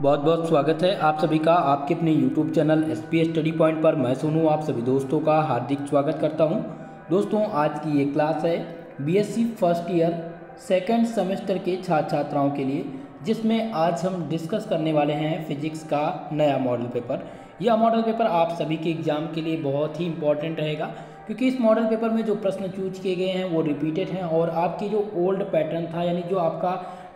बहुत बहुत स्वागत है आप सभी का आपके अपने YouTube channel SPS study point पर। मैं सोनू आप सभी दोस्तों का हार्दिक स्वागत करता हूं। दोस्तों आज की ये क्लास है BSc first year second semester के छात्र छात्राओं के लिए, जिसमें आज हम डिस्कस करने वाले हैं फिजिक्स का नया मॉडल पेपर। यह मॉडल पेपर आप सभी के एग्जाम के लिए बहुत ही इंपॉर्टेंट रहेगा, क्योंकि इस मॉडल पेपर में जो प्रश्न चूज किए गए हैं वो रिपीटेड हैं और आपकी जो ओल्ड पैटर्न था, यानी जो आपका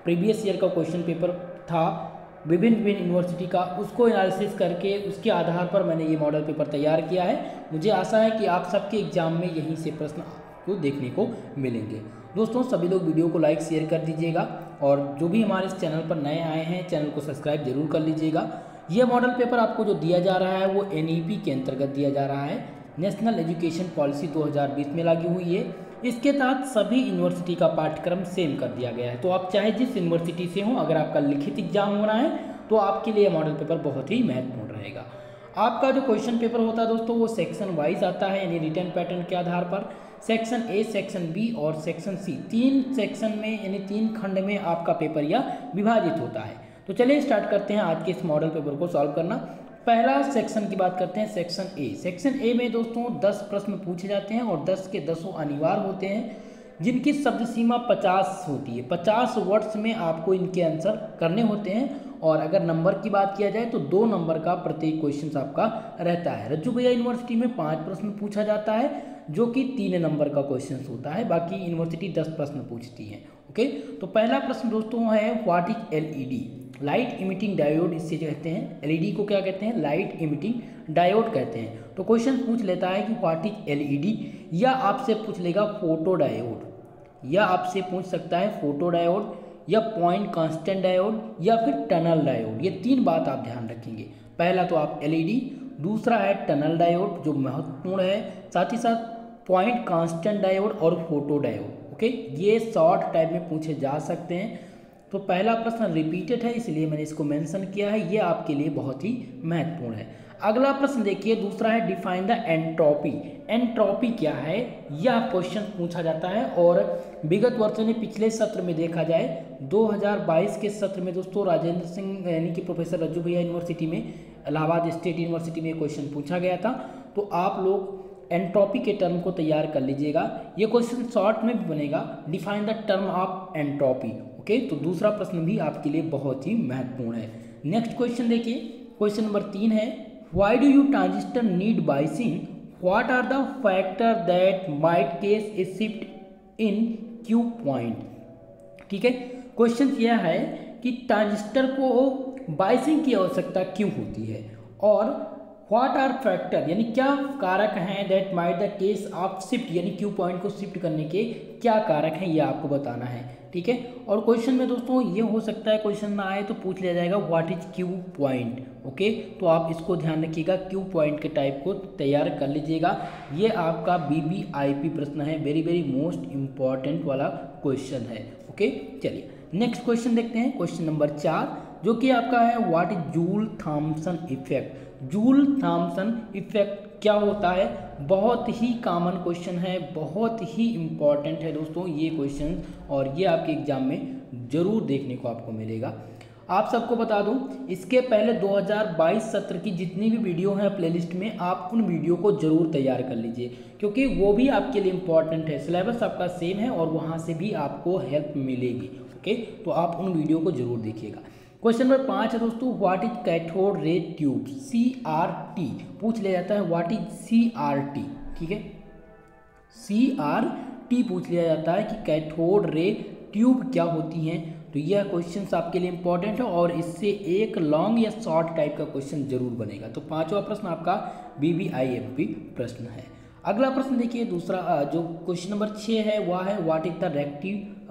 प्रीवियस ईयर का क्वेश्चन पेपर था विभिन्न यूनिवर्सिटी का, उसको एनालिसिस करके उसके आधार पर मैंने ये मॉडल पेपर तैयार किया है। मुझे आशा है कि आप सबके एग्जाम में यहीं से प्रश्न आपको देखने को मिलेंगे। दोस्तों सभी लोग वीडियो को लाइक शेयर कर दीजिएगा और जो भी हमारे इस चैनल पर नए आए हैं चैनल को सब्सक्राइब जरूर कर लीजिएगा। यह मॉडल पेपर आपको जो दिया जा रहा है वो NEP के अंतर्गत दिया जा रहा है, नेशनल एजुकेशन पॉलिसी 2020 में लागू हुई है। इसके तहत सभी यूनिवर्सिटी का पाठ्यक्रम सेम कर दिया गया है, तो आप चाहे जिस यूनिवर्सिटी से हो, अगर आपका लिखित एग्जाम होना है तो आपके लिए मॉडल पेपर बहुत ही महत्वपूर्ण रहेगा। आपका जो क्वेश्चन पेपर होता है दोस्तों वो सेक्शन वाइज आता है, यानी रिटर्न पैटर्न के आधार पर। सेक्शन A, सेक्शन B और सेक्शन C, 3 सेक्शन में यानी 3 खंड में आपका पेपर यह विभाजित होता है। तो चलिए स्टार्ट करते हैं आज के इस मॉडल पेपर को सॉल्व करना। पहला सेक्शन की बात करते हैं, सेक्शन A। सेक्शन A में दोस्तों 10 प्रश्न पूछे जाते हैं और 10 के 10 अनिवार्य होते हैं, जिनकी शब्द सीमा 50 होती है। 50 वर्ड्स में आपको इनके आंसर करने होते हैं। और अगर नंबर की बात किया जाए तो 2 नंबर का प्रत्येक क्वेश्चन आपका रहता है। रज्जू भैया यूनिवर्सिटी में 5 प्रश्न पूछा जाता है, जो कि 3 नंबर का क्वेश्चन होता है। बाकी यूनिवर्सिटी 10 प्रश्न पूछती है। ओके, तो पहला प्रश्न दोस्तों है what is LED? Light emitting diode इसे कहते हैं। LED को क्या कहते हैं? लाइट इमिटिंग डायोड कहते हैं। तो क्वेश्चन पूछ लेता है कि व्हाट इज LED, या आपसे पूछ लेगा फोटो डायोड, या आपसे पूछ सकता है फोटो डायोड या पॉइंट कांस्टेंट डायोड या फिर टनल डायोड। ये 3 बात आप ध्यान रखेंगे। पहला तो आप LED, दूसरा है टनल डायोड जो महत्वपूर्ण है, साथ ही साथ पॉइंट कांस्टेंट डायोड और फोटो डायोड। ओके, ये शॉर्ट टाइप में पूछे जा सकते हैं। तो पहला प्रश्न रिपीटेड है, इसलिए मैंने इसको मेंशन किया है, ये आपके लिए बहुत ही महत्वपूर्ण है। अगला प्रश्न देखिए, दूसरा है डिफाइन द एंट्रोपी। एंट्रोपी क्या है, यह क्वेश्चन पूछा जाता है। और विगत वर्षों में पिछले सत्र में देखा जाए 2022 के सत्र में दोस्तों राजेंद्र सिंह यानी कि प्रोफेसर रज्जू भैया यूनिवर्सिटी में, इलाहाबाद स्टेट यूनिवर्सिटी में क्वेश्चन पूछा गया था। तो आप लोग एंट्रोपी के टर्म को तैयार कर लीजिएगा। ये क्वेश्चन शॉर्ट में भी बनेगा, define the term of entropy. Okay, तो दूसरा प्रश्न भी आपके लिए बहुत ही महत्वपूर्ण है। नेक्स्ट क्वेश्चन देखिए, क्वेश्चन नंबर 3 है why do you transistor need biasing? What are the factor that might cause a shift in Q point? ठीक है, क्वेश्चन यह है कि ट्रांजिस्टर को बाइसिंग की आवश्यकता क्यों होती है, और व्हाट आर फैक्टर यानी क्या कारक हैं that might the case of shift, यानी क्यू पॉइंट को शिफ्ट करने के क्या कारक हैं, ये आपको बताना है। ठीक है, और क्वेश्चन में दोस्तों ये हो सकता है क्वेश्चन ना आए तो पूछ लिया जाएगा what is Q point. Okay, तो आप इसको ध्यान रखिएगा, क्यू पॉइंट के टाइप को तैयार कर लीजिएगा। ये आपका BBIP प्रश्न है, वेरी वेरी मोस्ट इंपॉर्टेंट वाला क्वेश्चन है। ओके, चलिए नेक्स्ट क्वेश्चन देखते हैं, क्वेश्चन नंबर 4, जो कि आपका है what is joule Thompson effect? Joule Thompson effect क्या होता है? बहुत ही कॉमन क्वेश्चन है, बहुत ही इम्पॉर्टेंट है दोस्तों ये क्वेश्चन, और ये आपके एग्जाम में जरूर देखने को आपको मिलेगा। आप सबको बता दूं, इसके पहले 2022 सत्र की जितनी भी वीडियो हैं प्लेलिस्ट में, आप उन वीडियो को जरूर तैयार कर लीजिए, क्योंकि वो भी आपके लिए इम्पॉर्टेंट है। सिलेबस आपका सेम है और वहाँ से भी आपको हेल्प मिलेगी। ओके, तो आप उन वीडियो को जरूर देखिएगा। क्वेश्चन नंबर 5 है दोस्तों, what is cathode ray tube? CRT पूछ लिया जाता है, व्हाट इज CRT? ठीक है, CRT पूछ लिया जाता है कि कैथोड रे ट्यूब क्या होती हैं। तो यह क्वेश्चंस आपके लिए इंपॉर्टेंट है और इससे एक लॉन्ग या शॉर्ट टाइप का क्वेश्चन जरूर बनेगा। तो 5वां प्रश्न आपका BBIMP प्रश्न है। अगला प्रश्न देखिए, दूसरा जो क्वेश्चन नंबर 6 है वह है what is the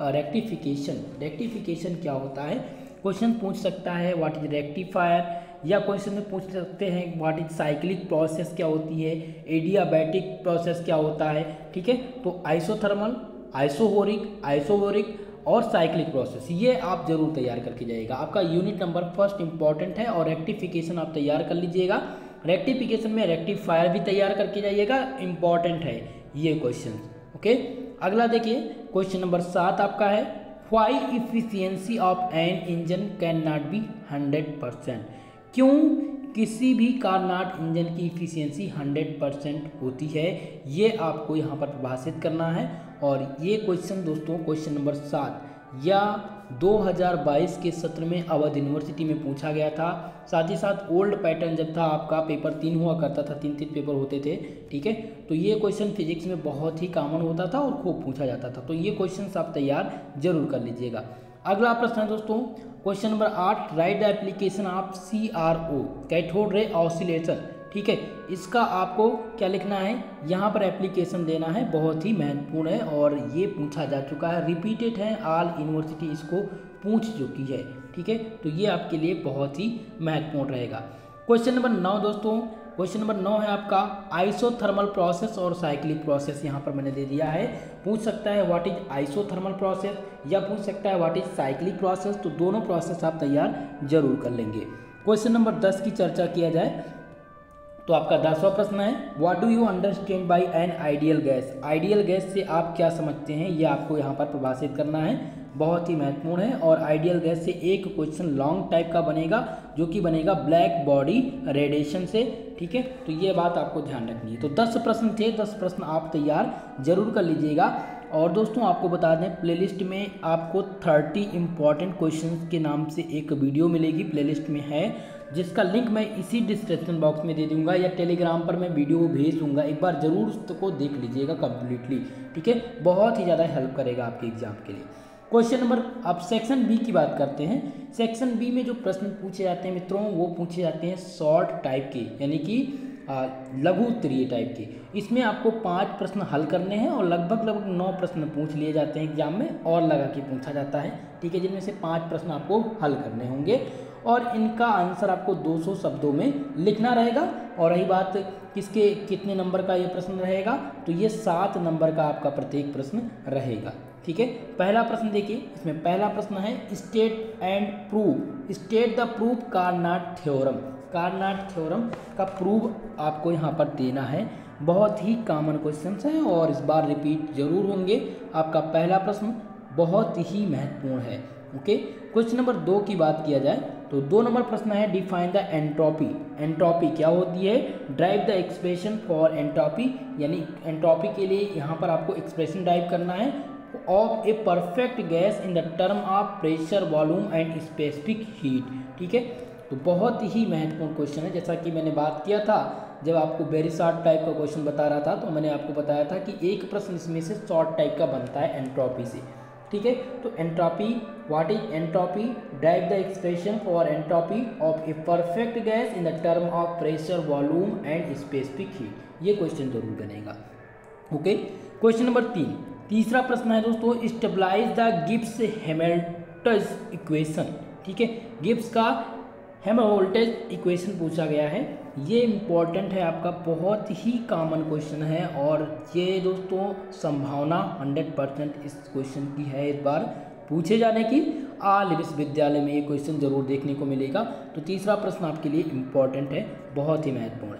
rectification? Rectification क्या होता है? क्वेश्चन पूछ सकता है व्हाट इज रेक्टिफायर, या क्वेश्चन में पूछ सकते हैं व्हाट इज साइक्लिक प्रोसेस क्या होती है, एडियाबैटिक प्रोसेस क्या होता है। ठीक है, तो आइसोथर्मल, आइसोबोरिक और साइक्लिक प्रोसेस, ये आप जरूर तैयार करके जाइएगा। आपका यूनिट नंबर फर्स्ट इंपॉर्टेंट है, और रेक्टिफिकेशन आप तैयार कर लीजिएगा। रेक्टिफिकेशन में रेक्टिफायर भी तैयार करके जाइएगा, इंपॉर्टेंट है ये क्वेश्चन। ओके, अगला देखिए, क्वेश्चन नंबर 7 आपका है why efficiency of an engine can not be 100%। क्यों किसी भी कारनाट इंजन की इफिशियंसी 100% होती है, ये आपको यहाँ पर परिभाषित करना है। और ये क्वेश्चन दोस्तों क्वेश्चन नंबर 7 या 2022 के सत्र में अवध यूनिवर्सिटी में पूछा गया था। साथ ही साथ ओल्ड पैटर्न जब था आपका पेपर 3 हुआ करता था, 3 पेपर होते थे, ठीक है। तो ये क्वेश्चन फिजिक्स में बहुत ही कॉमन होता था और खूब पूछा जाता था। तो ये क्वेश्चन आप तैयार जरूर कर लीजिएगा। अगला प्रश्न है दोस्तों question number 8, right the application of CRO cathode ray oscillator, ठीक है। इसका आपको क्या लिखना है, यहाँ पर एप्लीकेशन देना है, बहुत ही महत्वपूर्ण है और ये पूछा जा चुका है, रिपीटेड है, ऑल यूनिवर्सिटी इसको पूछ चुकी है, ठीक है। तो ये आपके लिए बहुत ही महत्वपूर्ण रहेगा। क्वेश्चन नंबर 9 दोस्तों, क्वेश्चन नंबर 9 है आपका आइसोथर्मल प्रोसेस और साइक्लिक प्रोसेस, यहाँ पर मैंने दे दिया है। पूछ सकता है व्हाट इज आइसोथर्मल प्रोसेस या पूछ सकता है व्हाट इज साइक्लिक प्रोसेस, तो दोनों प्रोसेस आप तैयार जरूर कर लेंगे। क्वेश्चन नंबर 10 की चर्चा किया जाए तो आपका 10वां प्रश्न है, what do you understand by an ideal gas. Ideal gas से आप क्या समझते हैं, ये आपको यहाँ पर परिभाषित करना है, बहुत ही महत्वपूर्ण है। और आइडियल गैस से एक क्वेश्चन लॉन्ग टाइप का बनेगा जो कि बनेगा ब्लैक बॉडी रेडिएशन से, ठीक है। तो ये बात आपको ध्यान रखनी है। तो 10 प्रश्न थे, 10 प्रश्न आप तैयार जरूर कर लीजिएगा। और दोस्तों आपको बता दें प्लेलिस्ट में आपको 30 इंपॉर्टेंट क्वेश्चंस के नाम से एक वीडियो मिलेगी, प्लेलिस्ट में है, जिसका लिंक मैं इसी डिस्क्रिप्शन बॉक्स में दे दूंगा या टेलीग्राम पर मैं वीडियो भेज दूंगा, एक बार जरूर उसको देख लीजिएगा कम्प्लीटली, ठीक है। बहुत ही ज़्यादा हेल्प करेगा आपके एग्जाम के लिए। क्वेश्चन नंबर, अब सेक्शन बी की बात करते हैं। सेक्शन बी में जो प्रश्न पूछे जाते हैं मित्रों, वो पूछे जाते हैं शॉर्ट टाइप के, यानी कि लघु उत्तरीय टाइप के। इसमें आपको 5 प्रश्न हल करने हैं और लगभग 9 प्रश्न पूछ लिए जाते हैं एग्जाम में और लगा के पूछा जाता है, ठीक है, जिनमें से 5 प्रश्न आपको हल करने होंगे और इनका आंसर आपको 200 शब्दों में लिखना रहेगा। और रही बात किसके कितने नंबर का ये प्रश्न रहेगा, तो ये 7 नंबर का आपका प्रत्येक प्रश्न रहेगा, ठीक है। पहला प्रश्न देखिए, इसमें पहला प्रश्न है state and prove, state the proof Carnot theorem. Carnot theorem का प्रूफ आपको यहाँ पर देना है। बहुत ही कॉमन क्वेश्चन है और इस बार रिपीट जरूर होंगे। आपका पहला प्रश्न बहुत ही महत्वपूर्ण है, ओके। क्वेश्चन नंबर 2 की बात किया जाए तो 2 नंबर प्रश्न है डिफाइन द एंट्रोपी। एंट्रोपी क्या होती है, drive the expression for entropy, यानी एंट्रोपी के लिए यहाँ पर आपको एक्सप्रेशन ड्राइव करना है of a perfect gas in the term of pressure, volume and specific heat, ठीक है। तो बहुत ही महत्वपूर्ण क्वेश्चन है। जैसा कि मैंने बात किया था जब आपको वेरी शॉर्ट टाइप का क्वेश्चन बता रहा था, तो मैंने आपको बताया था कि एक प्रश्न इसमें से शॉर्ट टाइप का बनता है एंट्रोपी से, ठीक है। तो entropy, what is entropy, drive the expression for entropy of a perfect gas in the term of pressure, volume and specific heat, ये क्वेश्चन जरूर बनेगा, ओके। क्वेश्चन नंबर 3, तीसरा प्रश्न है दोस्तों stabilize the Gibbs Helmholtz equation, ठीक है। Gibbs का हेल्महोल्ट्ज इक्वेशन पूछा गया है, ये इंपॉर्टेंट है आपका, बहुत ही कॉमन क्वेश्चन है और ये दोस्तों संभावना 100% इस क्वेश्चन की है इस बार पूछे जाने की। आल विश्वविद्यालय में ये क्वेश्चन जरूर देखने को मिलेगा। तो तीसरा प्रश्न आपके लिए इम्पॉर्टेंट है, बहुत ही महत्वपूर्ण है।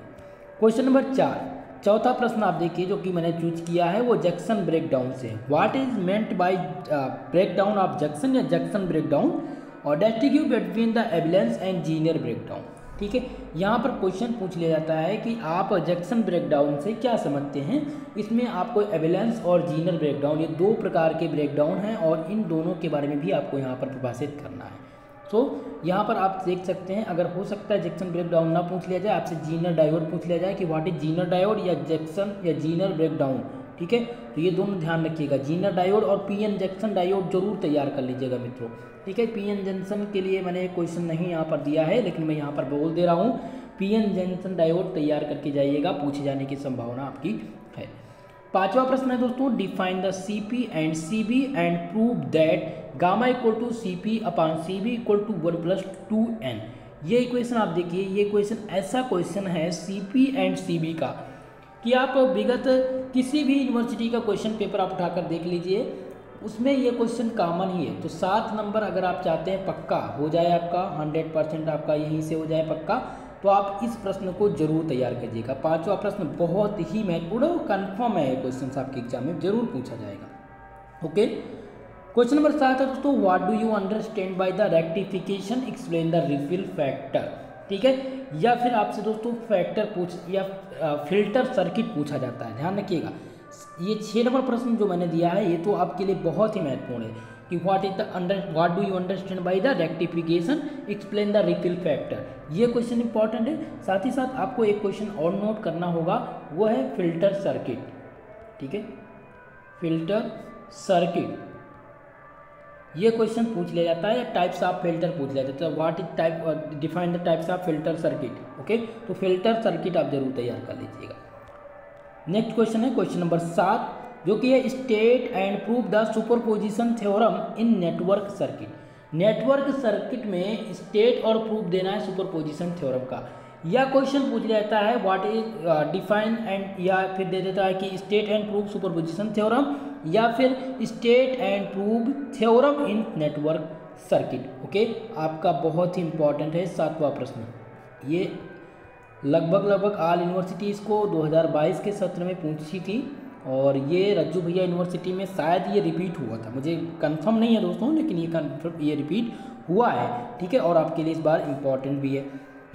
क्वेश्चन नंबर 4, चौथा प्रश्न आप देखिए जो कि मैंने चूज किया है वो जंक्शन ब्रेकडाउन से। What is meant by breakdown of junction या जंक्शन ब्रेकडाउन और distinguish between the evidence and जीनियर breakdown, ठीक है। यहाँ पर क्वेश्चन पूछ लिया जाता है कि आप जंक्शन ब्रेकडाउन से क्या समझते हैं। इसमें आपको एविडेंस और जीनियर ब्रेकडाउन, ये 2 प्रकार के ब्रेकडाउन हैं और इन दोनों के बारे में भी आपको यहाँ पर परिभाषित करना है। तो यहाँ पर आप देख सकते हैं, अगर हो सकता है जंक्शन ब्रेकडाउन ना पूछ लिया जाए, आपसे जीनर डायोड पूछ लिया जाए कि व्हाट इज जीनर डायोड या जंक्शन या जीनर ब्रेकडाउन, ठीक है। तो ये दोनों ध्यान रखिएगा, जीनर डायोड और पीएन जंक्शन डायोड जरूर तैयार कर लीजिएगा मित्रों, ठीक है। पीएन जंक्शन के लिए मैंने क्वेश्चन नहीं यहाँ पर दिया है, लेकिन मैं यहाँ पर बोल दे रहा हूँ पीएन जंक्शन डायोड तैयार करके जाइएगा, पूछे जाने की संभावना आपकी है। 5वां प्रश्न है दोस्तों define the CP and CB and prove that gamma equal to CP upon CB equal to 1+2n। ये इक्वेशन आप देखिए, ये क्वेश्चन ऐसा क्वेश्चन है सीपी एंड सीबी का कि आप विगत किसी भी यूनिवर्सिटी का क्वेश्चन पेपर आप उठाकर देख लीजिए, उसमें ये क्वेश्चन कॉमन ही है। तो 7 नंबर अगर आप चाहते हैं पक्का हो जाए आपका, 100% आपका यहीं से हो जाए पक्का, तो आप इस प्रश्न को जरूर तैयार कीजिएगा। 5वां प्रश्न बहुत ही महत्वपूर्ण और कन्फर्म है, ये क्वेश्चन आपके एग्जाम में जरूर पूछा जाएगा, ओके। क्वेश्चन नंबर 7 है दोस्तों, what do you understand by the rectification, explain the refill factor. ठीक है, या फिर आपसे दोस्तों फैक्टर पूछ या फिल्टर सर्किट पूछा जाता है। ध्यान रखिएगा, ये 6 नंबर प्रश्न जो मैंने दिया है ये तो आपके लिए बहुत ही महत्वपूर्ण है कि what do you understand by the rectification, explain the refill factor. ये क्वेश्चन इंपॉर्टेंट है। साथ ही साथ आपको एक क्वेश्चन और नोट करना होगा, वो है फिल्टर सर्किट। ठीक है, फिल्टर सर्किट ये क्वेश्चन पूछ लिया जाता है, या टाइप्स ऑफ फिल्टर पूछ लिया जाता है। What is type, define the types of filter circuit. Okay, तो फिल्टर सर्किट आप जरूर तैयार कर लीजिएगा। नेक्स्ट क्वेश्चन है क्वेश्चन नंबर 7, जो कि है state and prove the superposition theorem in network circuit. Network circuit में स्टेट और प्रूफ देना है सुपरपोजिशन थ्योरम का। या क्वेश्चन पूछ लिया जाता है व्हाट इज डिफाइन एंड, या फिर दे देता है कि state and proof superposition theorem, या फिर state and prove theorem in network circuit. Okay, आपका बहुत ही इंपॉर्टेंट है 7वां प्रश्न। ये लगभग ऑल यूनिवर्सिटीज़ को 2022 के सत्र में पूछी थी, और ये रज्जू भैया यूनिवर्सिटी में शायद ये रिपीट हुआ था, मुझे कंफर्म नहीं है दोस्तों, लेकिन ये रिपीट हुआ है। ठीक है, और आपके लिए इस बार इम्पॉर्टेंट भी है।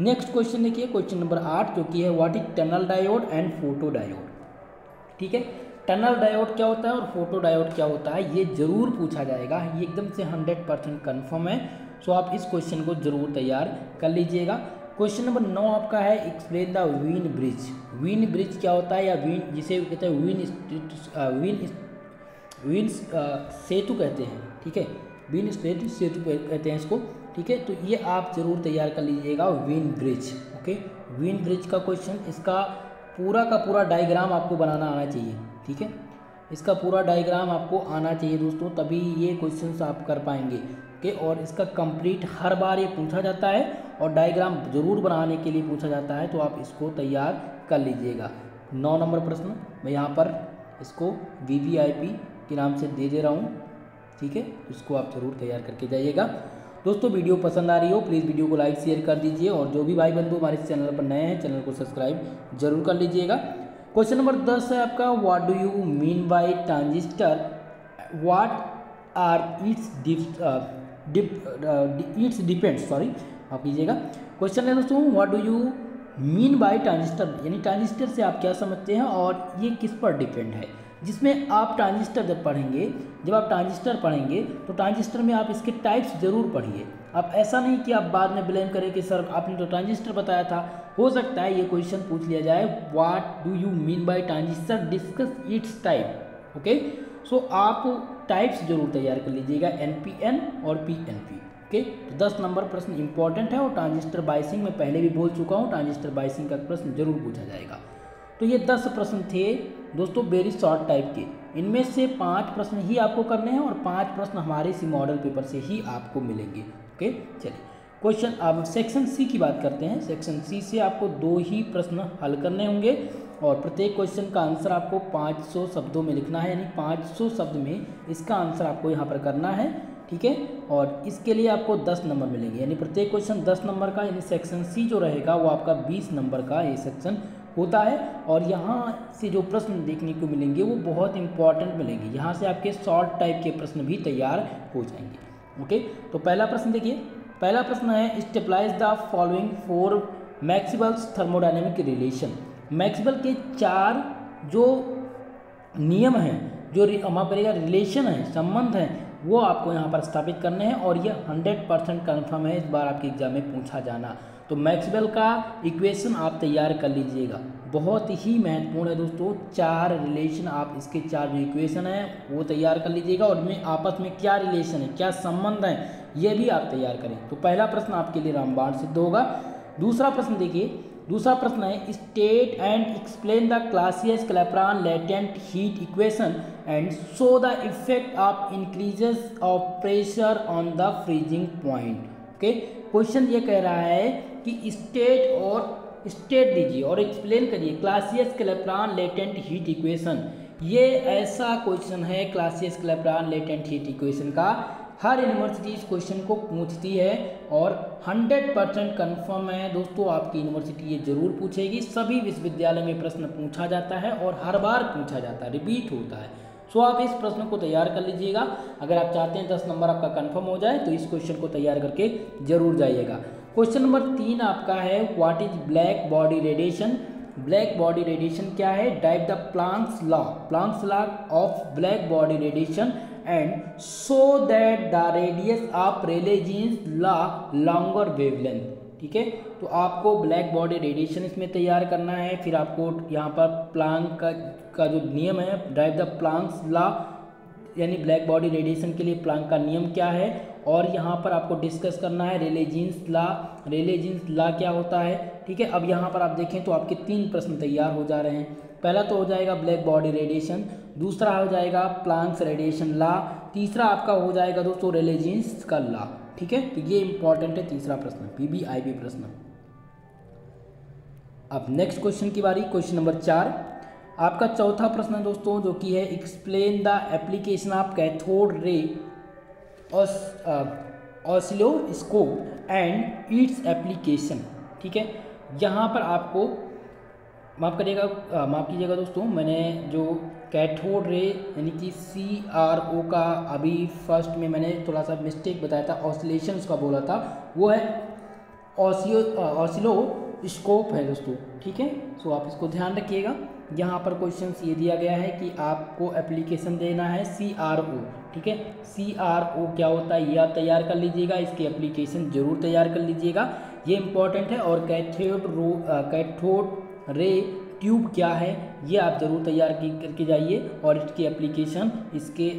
नेक्स्ट क्वेश्चन देखिए क्वेश्चन नंबर 8, जो कि है what is tunnel diode and photo diode. ठीक है, टनल डायोड क्या होता है और फोटो डायोड क्या होता है, ये जरूर पूछा जाएगा, ये एकदम से 100% कन्फर्म है। सो आप इस क्वेश्चन को जरूर तैयार कर लीजिएगा। क्वेश्चन नंबर 9 आपका है explain the Wien bridge. Wien bridge क्या होता है, या वीन जिसे कहते हैं वीन सेतु कहते हैं। ठीक है, वीन सेतु कहते हैं इसको। ठीक है, तो ये आप जरूर तैयार कर लीजिएगा Wien bridge. Okay, Wien bridge का क्वेश्चन, इसका पूरा का पूरा डायग्राम आपको बनाना आना चाहिए। ठीक है, इसका पूरा डायग्राम आपको आना चाहिए दोस्तों, तभी ये क्वेश्चन आप कर पाएंगे। ओके, और इसका कंप्लीट हर बार ये पूछा जाता है, और डायग्राम जरूर बनाने के लिए पूछा जाता है, तो आप इसको तैयार कर लीजिएगा। 9 नंबर प्रश्न मैं यहाँ पर इसको VVIP के नाम से दे रहा हूँ। ठीक है, इसको आप जरूर तैयार करके जाइएगा। दोस्तों वीडियो पसंद आ रही हो प्लीज़ वीडियो को लाइक शेयर कर दीजिए, और जो भी भाई बंधु हमारे चैनल पर नए हैं चैनल को सब्सक्राइब जरूर कर लीजिएगा। क्वेश्चन नंबर 10 है आपका, what do you mean by transistor, what are its depends, sorry आप कीजिएगा। क्वेश्चन है दोस्तों, what do you mean by transistor, यानी ट्रांजिस्टर से आप क्या समझते हैं और ये किस पर डिपेंड है। जिसमें आप ट्रांजिस्टर जब आप ट्रांजिस्टर पढ़ेंगे तो ट्रांजिस्टर में आप इसके टाइप्स जरूर पढ़िए। आप ऐसा नहीं कि आप बाद में ब्लेम करें कि सर आपने तो ट्रांजिस्टर बताया था। हो सकता है ये क्वेश्चन पूछ लिया जाए, what do you mean by transistor, discuss its type. Okay, so आप टाइप्स जरूर तैयार कर लीजिएगा, NPN और PNP। ओके, तो 10 नंबर प्रश्न इंपॉर्टेंट है, और ट्रांजिस्टर बाइसिंग में पहले भी बोल चुका हूँ, ट्रांजिस्टर बाइसिंग का प्रश्न जरूर पूछा जाएगा। तो ये 10 प्रश्न थे दोस्तों वेरी शॉर्ट टाइप के। इनमें से 5 प्रश्न ही आपको करने हैं, और 5 प्रश्न हमारे इसी मॉडल पेपर से ही आपको मिलेंगे। ओके, चलिए क्वेश्चन, अब सेक्शन C की बात करते हैं। सेक्शन C से आपको 2 ही प्रश्न हल करने होंगे, और प्रत्येक क्वेश्चन का आंसर आपको 500 शब्दों में लिखना है, यानी 500 शब्द में इसका आंसर आपको यहाँ पर करना है। ठीक है, और इसके लिए आपको 10 नंबर मिलेंगे, यानी प्रत्येक क्वेश्चन 10 नंबर का, यानी सेक्शन C जो रहेगा वो आपका 20 नंबर का ये सेक्शन होता है। और यहाँ से जो प्रश्न देखने को मिलेंगे वो बहुत इंपॉर्टेंट मिलेंगे, यहाँ से आपके शॉर्ट टाइप के प्रश्न भी तैयार हो जाएंगे। ओके, तो पहला प्रश्न देखिए, पहला प्रश्न है stabilize the following 4 Maxwell's thermodynamic relation. Maxwell के 4 जो नियम हैं, जो हमारा पड़ेगा रिलेशन है, संबंध हैं, वो आपको यहाँ पर स्थापित करने हैं, और ये 100% कन्फर्म है इस बार आपके एग्जाम में पूछा जाना। तो मैक्सवेल का इक्वेशन आप तैयार कर लीजिएगा, बहुत ही महत्वपूर्ण है दोस्तों। 4 रिलेशन, आप इसके 4 जो इक्वेशन हैं वो तैयार कर लीजिएगा, और इनमें आपस में क्या रिलेशन है, क्या संबंध है, ये भी आप तैयार करें। तो पहला प्रश्न आपके लिए रामबाण सिद्ध होगा। दूसरा प्रश्न देखिए, दूसरा प्रश्न है state and explain the Clausius-Clapeyron latent heat equation and show the effect of increases of pressure on the freezing point. Okay, question ये कह रहा है कि स्टेट दीजिए और एक्सप्लेन करिए क्लासियस-क्लैपेरॉन लेटेंट हीट इक्वेशन। ये ऐसा क्वेश्चन है क्लासियस-क्लैपेरॉन लेटेंट हीट इक्वेशन का, हर यूनिवर्सिटी इस क्वेश्चन को पूछती है, और 100% कन्फर्म है दोस्तों आपकी यूनिवर्सिटी ये जरूर पूछेगी। सभी विश्वविद्यालय में प्रश्न पूछा जाता है, और हर बार पूछा जाता है, रिपीट होता है। सो आप इस प्रश्न को तैयार कर लीजिएगा। अगर आप चाहते हैं 10 नंबर आपका कंफर्म हो जाए तो इस क्वेश्चन को तैयार करके जरूर जाइएगा। क्वेश्चन नंबर 3 आपका है, what is black body radiation. Black body radiation क्या है? Derive the Planck's law of black body radiation and show that the radius of Rayleigh Jeans law longer wavelength. ठीक है, तो आपको ब्लैक बॉडी रेडिएशन इसमें तैयार करना है। फिर आपको यहाँ पर प्लांक का जो नियम है, ड्राइव द प्लांक्स लॉ, यानी ब्लैक बॉडी रेडिएशन के लिए प्लांक का नियम क्या है, और यहाँ पर आपको डिस्कस करना है रेले जीन्स लॉ। रेले जीन्स लॉ क्या होता है? ठीक है, अब यहाँ पर आप देखें तो आपके 3 प्रश्न तैयार हो जा रहे हैं। पहला तो हो जाएगा ब्लैक बॉडी रेडिएशन, दूसरा हो जाएगा प्लांक्स रेडिएशन लॉ, तीसरा आपका हो जाएगा दोस्तों रेले जीन्स का लॉ। ठीक है, तो ये इंपॉर्टेंट है तीसरा प्रश्न, PBIB प्रश्न। अब नेक्स्ट क्वेश्चन की बारी, क्वेश्चन नंबर 4 आपका चौथा प्रश्न दोस्तों, जो कि है explain the application of cathode ray oscilloscope and its application. ठीक है, यहाँ पर आपको माफ़ कीजिएगा दोस्तों, मैंने जो कैथोड रे यानी कि CRO का अभी फर्स्ट में मैंने थोड़ा सा मिस्टेक बताया था, ऑसिलेशन उसका बोला था, वो है ऑसिलोस्कोप है दोस्तों। ठीक है, सो आप इसको ध्यान रखिएगा। यहाँ पर क्वेश्चन ये दिया गया है कि आपको एप्लीकेशन देना है CRO। ठीक है, CRO क्या होता है ये आप तैयार कर लीजिएगा, इसकी एप्लीकेशन जरूर तैयार कर लीजिएगा, ये इंपॉर्टेंट है। और कैथोड रे ट्यूब क्या है ये आप जरूर तैयार करके जाइए, और इसकी एप्लीकेशन, इसके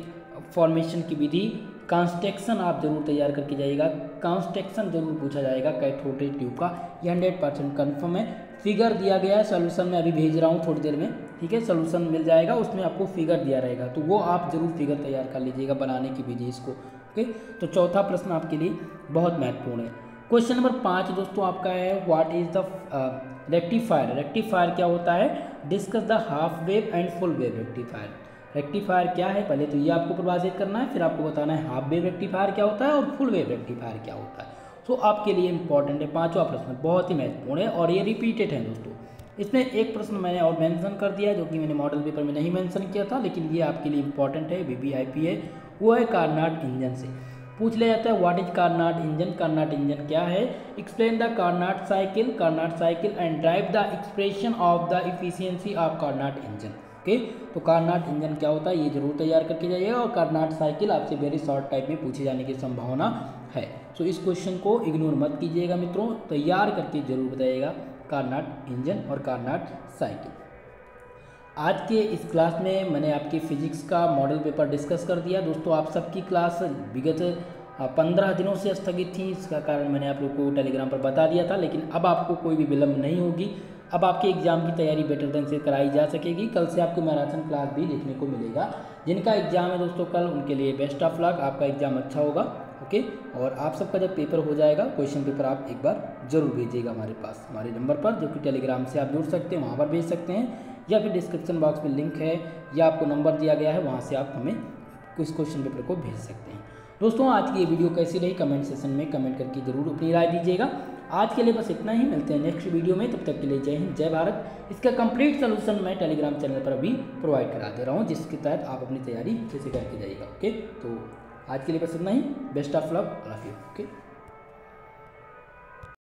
फॉर्मेशन की विधि, कंस्ट्रक्शन आप जरूर तैयार करके जाइएगा। कंस्ट्रक्शन जरूर पूछा जाएगा कैथोड रे ट्यूब का, ये 100% कन्फर्म है। फिगर दिया गया है सोल्यूशन में, अभी भेज रहा हूँ थोड़ी देर में। ठीक है, सोल्यूशन मिल जाएगा, उसमें आपको फिगर दिया रहेगा, तो वो आप जरूर फिगर तैयार कर लीजिएगा बनाने की विधि इसको। ओके, तो चौथा प्रश्न आपके लिए बहुत महत्वपूर्ण है। क्वेश्चन नंबर 5 दोस्तों आपका है, what is the rectifier. Rectifier क्या होता है? Discuss the half wave and full wave rectifier. Rectifier क्या है, पहले तो ये आपको परिभाषित करना है, फिर आपको बताना है हाफ वेव रेक्टिफायर क्या होता है और फुल वेव रेक्टिफायर क्या होता है। तो आपके लिए इंपॉर्टेंट है, 5वां प्रश्न बहुत ही महत्वपूर्ण है और ये रिपीटेड है दोस्तों। इसमें एक प्रश्न मैंने और मेंशन कर दिया जो कि मैंने मॉडल पेपर में नहीं मेंशन किया था, लेकिन ये आपके लिए इंपॉर्टेंट है, BBIP है, वो है कार्नाट इंजन से पूछ लिया जाता है, what is Carnot engine. Carnot engine क्या है? Explain the Carnot cycle and derive the expression of the efficiency of Carnot engine. Okay, तो कार्नाट इंजन क्या होता है ये जरूर तैयार करके जाइएगा, और कार्नाट साइकिल आपसे वेरी शॉर्ट टाइप में पूछे जाने की संभावना है। सो इस क्वेश्चन को इग्नोर मत कीजिएगा मित्रों, तैयार करके जरूर बताइएगा कार्नाट इंजन और कार्नाट साइकिल। आज के इस क्लास में मैंने आपके फिजिक्स का मॉडल पेपर डिस्कस कर दिया दोस्तों। आप सबकी क्लास विगत 15 दिनों से स्थगित थी, इसका कारण मैंने आप लोग को टेलीग्राम पर बता दिया था, लेकिन अब आपको कोई भी विलम्ब नहीं होगी। अब आपके एग्जाम की तैयारी बेटर ढंग से कराई जा सकेगी। कल से आपको मैराथन क्लास भी देखने को मिलेगा। जिनका एग्जाम है दोस्तों कल, उनके लिए बेस्ट ऑफ लक, आपका एग्जाम अच्छा होगा। ओके, और आप सबका जब पेपर हो जाएगा, क्वेश्चन पेपर आप एक बार जरूर भेजिएगा हमारे पास, हमारे नंबर पर, जो कि टेलीग्राम से आप जुड़ सकते हैं, वहाँ पर भेज सकते हैं, या फिर डिस्क्रिप्शन बॉक्स में लिंक है या आपको नंबर दिया गया है, वहाँ से आप हमें कुछ क्वेश्चन पेपर को भेज सकते हैं। दोस्तों आज की ये वीडियो कैसी रही कमेंट सेशन में कमेंट करके जरूर अपनी राय दीजिएगा। आज के लिए बस इतना ही, मिलते हैं नेक्स्ट वीडियो में, तब तक के लिए जय हिंद जय भारत। इसका कंप्लीट सोल्यूशन मैं टेलीग्राम चैनल पर अभी प्रोवाइड करा दे रहा हूँ, जिसके तहत आप अपनी तैयारी अच्छे से करके जाइएगा। ओके, तो आज के लिए बस इतना ही, best of luck, love you. Okay.